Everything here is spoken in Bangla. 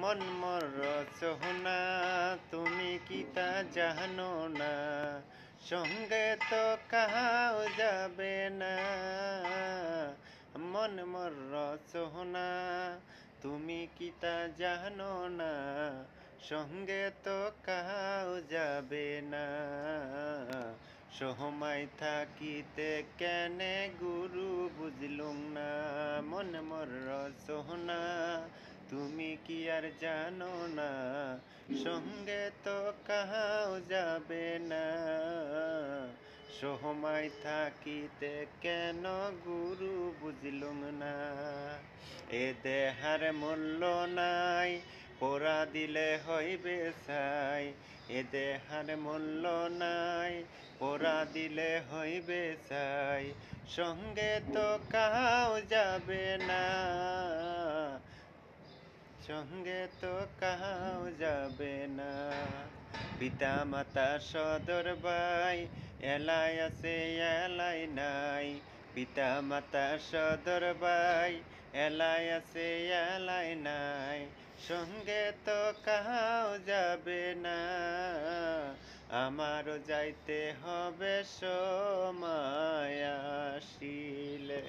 মন মোর সোহনা তুমি কি তা জানো না, সঙ্গে তো কাহাও যাবে না। মন মোর সোহনা তুমি কি তা জানো না, সঙ্গে তো কাহাও যাবে না। সহমাই থাকিতে কেনে গুরু বুঝলুম না, মন মোর সোহনা তুমি কি আর জানো না, সঙ্গে তো কাহাও যাবে না। সহমাই থাকিতে কেন গুরু বুঝলুম না। এ দেহার মূল্য নাই, পোড়া দিলে হইবে ছাই। এ দেহার মূল্য নাই, পোড়া দিলে হইবে ছাই। সঙ্গে তো কাহাও যাবে না, সঙ্গে তো কাহাও যাবে না। পিতা মাতা সদর ভাই, এলাই আছে এলাই নাই। পিতা মাতা সদর ভাই, এলাই আছে এলাই নাই। সঙ্গে তো কাহাও যাবে না, আমারও যাইতে হবে সময় আসিলে।